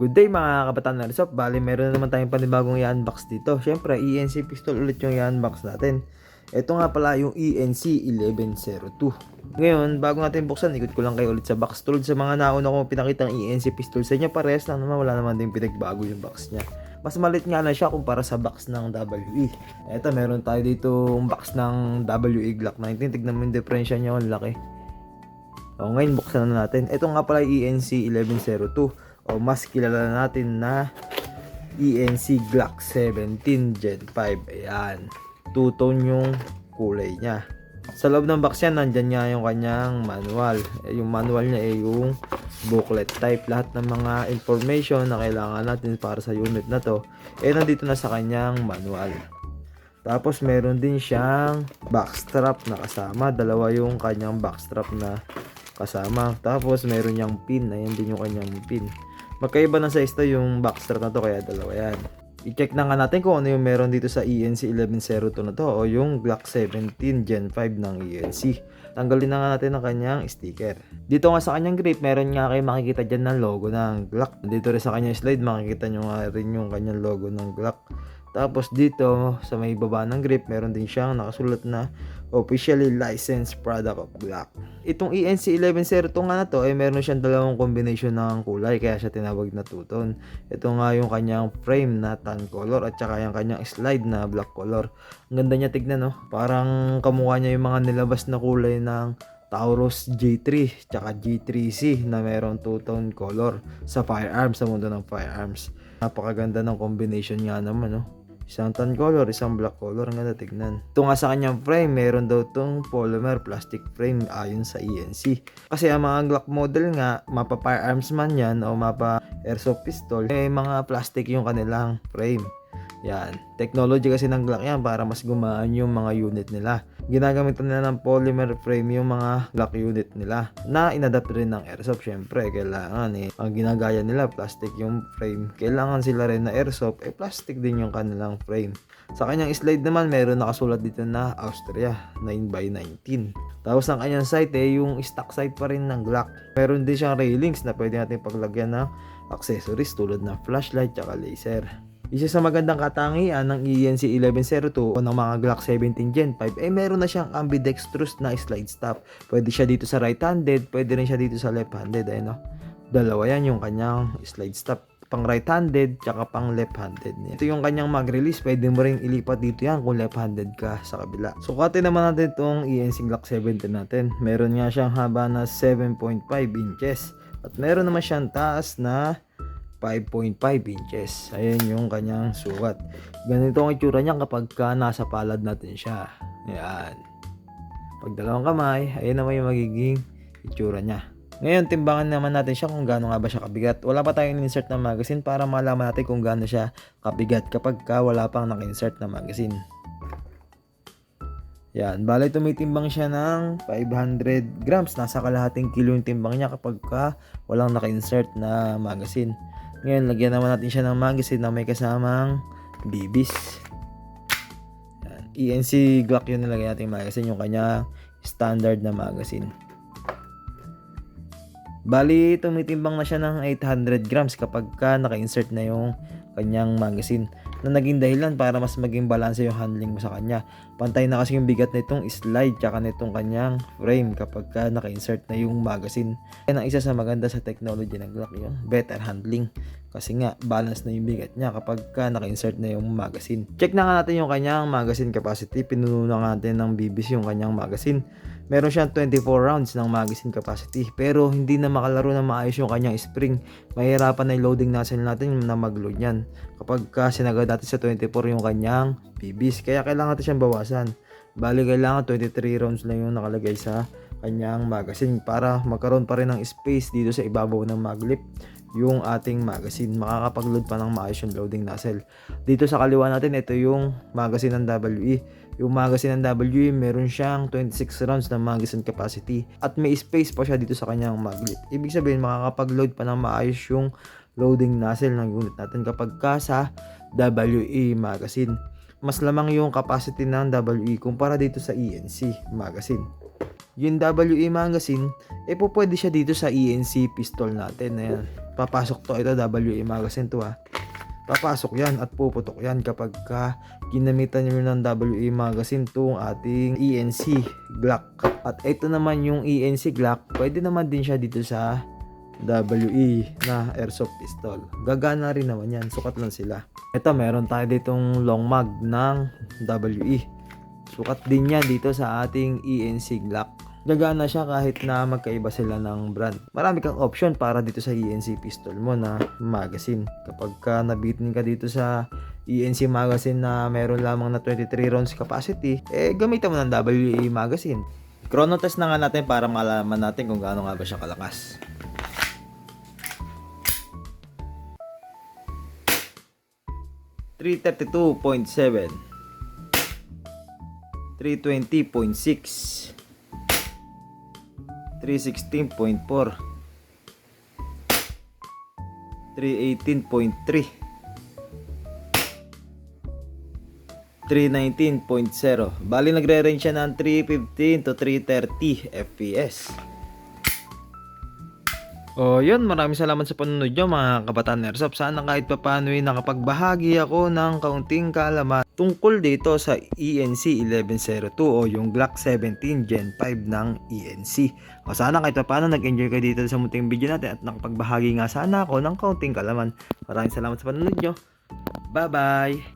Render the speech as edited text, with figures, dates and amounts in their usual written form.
Good day mga kabataan na Rizop. Bali meron na naman tayong panibagong i-unbox dito. Syempre ENC pistol ulit yung i-unbox natin. Ito nga pala yung ENC 1102. Ngayon bago natin buksan, ikot ko lang kayo ulit sa box. Tulad sa mga nauna kong pinakitang ENC pistol sa inyo, parehas lang naman, wala naman din pinagbago yung box nya. Mas maliit nga na siya kumpara sa box ng WE. Eto, meron tayo dito yung box ng WE Glock 19. Tignan mo yung diferensya niya, ang laki. O, ngayon buksan na natin. Ito nga pala ENC 1102 o mas kilala natin na ENC Glock 17 Gen 5. Ayan, two-tone yung kulay niya. Sa loob ng box yan, nandyan nga yung kanyang manual. Yung manual niya ay yung booklet type. Lahat ng mga information na kailangan natin para sa unit na to nandito na sa kanyang manual. Tapos meron din siyang backstrap na kasama. Dalawa yung kanyang backstrap na kasama. Tapos meron niyang pin. Ayan din yung kanyang pin. Magkaiba ng size to yung backstrap na to, kaya dalawa yan. I-check na nga natin kung ano yung meron dito sa ENC 1102 na to o yung Glock 17 Gen 5 ng ENC. Tanggalin na nga natin ang kanyang sticker. Dito nga sa kanyang grip, meron nga kayo makikita dyan ng logo ng Glock. Dito rin sa kanyang slide, makikita nyo nga rin yung kanyang logo ng Glock. Tapos dito sa may baba ng grip, meron din siyang nakasulat na officially licensed product of Glock. Itong ENC 1102 nga na to ay meron siyang dalawang combination ng kulay, kaya siya tinawag na two-tone. Ito nga yung kanyang frame na tan color at saka yung kanyang slide na black color. Ang ganda niya tignan, no? Parang kamukha niya yung mga nilabas na kulay ng Taurus G3 tsaka G3C na meron two-tone color sa firearms, sa mundo ng firearms. Napakaganda ng combination nga naman, no? Isang tan color, isang black color, ang ganda tignan. Ito nga sa kanyang frame, meron daw itong polymer plastic frame ayon sa ENC. Kasi ang mga Glock model nga, mapa firearms man yan o mapa airsoft pistol, may mga plastic yung kanilang frame. Yan, technology kasi ng Glock yan para mas gumaan yung mga unit nila. Ginagamit nila ng polymer frame yung mga Glock unit nila na inadapt rin ng airsoft. Syempre kailangan ang ginagaya nila plastic yung frame, kailangan sila rin na airsoft plastic din yung kanilang frame. Sa kanyang slide naman, meron nakasulat dito na Austria 9x19. Tapos ang kanyang sight yung stock sight pa rin ng Glock. Meron din siyang railings na pwede natin paglagyan ng accessories tulad ng flashlight at laser. Isa sa magandang katangian ng ENC 1102 o ng mga Glock 17 Gen 5 meron na siyang ambidextrous na slide stop. Pwede siya dito sa right-handed, pwede rin siya dito sa left-handed. Ayun, no? Dalawa yan yung kanyang slide stop. Pang right-handed, tsaka pang left-handed. Ito yung kanyang mag-release. Pwede mo rin ilipat dito yan kung left-handed ka sa kabila. Sukatin naman natin itong ENC Glock 17 natin. Meron nga siyang haba na 7.5 inches. At meron naman siyang taas na 5.5 inches. Ayan yung kanyang sukat. Ganito ang itsura niya kapag nasa palad natin siya. Ayan. Pag dalawang kamay, ayan naman yung magiging itsura niya. Ngayon, timbangan naman natin siya kung gaano nga ba siya kabigat. Wala pa tayong insert na magazine para malaman natin kung gaano siya kabigat kapag wala pang naka-insert na magazine. Yan, bali tumitimbang siya ng 500 grams. Nasa kalahating kilo yung timbang niya kapag walang naka-insert na magazine. Ngayon, lagyan naman natin siya ng magazine na may kasamang bibis. Yan. ENC Glock yun nilagay natin yung magazine, yung kanya standard na magazine. Bali, tumitimbang na siya ng 800 grams kapag naka-insert na yung kanyang magazine, na naging dahilan para mas maging balanse yung handling mo sa kanya. Pantay na kasi yung bigat na itong slide tsaka na itong kanyang frame kapag naka-insert na yung magazine. Yan ang isa sa maganda sa technology ng Glock, yung better handling. Kasi nga, balance na yung bigat niya kapag naka-insert na yung magazine. Check na nga natin yung kanyang magazine capacity. Pinuno na natin ng bibis yung kanyang magazine. Meron siyang 24 rounds ng magazine capacity, pero hindi na makalaro na maayos yung kanyang spring. Mahirapan na yung loading nozzle natin na mag-load yan kapag sinagad natin sa 24 yung kanyang bibis. Kaya kailangan natin siyang bawasan. Bali, kailangan 23 rounds lang yung nakalagay sa kanyang magazine para magkaroon pa rin ng space dito sa ibabaw ng maglip yung ating magazine. Makakapag-load pa ng maayos yung loading nozzle. Dito sa kaliwa natin, ito yung magazine ng WE. Yung magazine ng WE, meron siyang 26 rounds na magazine capacity at may space pa siya dito sa kanyang maglip. Ibig sabihin, makakapag-load pa ng maayos yung loading nozzle ng unit natin kapag sa WE magazine. Mas lamang yung capacity ng WE kumpara dito sa ENC magazine. Yung WE magazine, pwede siya dito sa ENC pistol natin. Ayan. papasok to, ito WA magazine to ha. Papasok yan at puputok yan kapag ka ginamitan nyo ng WA magazine tong ating ENC Glock. At ito naman yung ENC Glock, pwede naman din siya dito sa WE na airsoft pistol. Gagana rin naman yan, sukat lang sila. Ito, meron tayo ditong long mag ng WE. Sukat din yan dito sa ating ENC Glock. Gagana siya kahit na magkaiba sila ng brand. Marami kang option para dito sa ENC pistol mo na magazine. Kapag ka nabitin ka dito sa ENC magazine na meron lamang na 23 rounds capacity, gamitan mo ng WE magazine. Chrono test na nga natin para malaman natin kung gaano nga ba siya kalakas. .332.7, 320.6, 316.4, 318.3, 319.0. Bali nagre-range siya ng 315 to 330 FPS. O yun, maraming salamat sa panunod nyo mga kabataan airsoft. Sana kahit papaano nakapagbahagi ako ng kaunting kaalaman tungkol dito sa ENC 1102 o yung Glock 17 Gen 5 ng ENC. O sana kahit papaano nag-enjoy kayo dito sa munting video natin at nakapagbahagi nga sana ako ng kaunting kaalaman. Maraming salamat sa panunod nyo. Bye bye!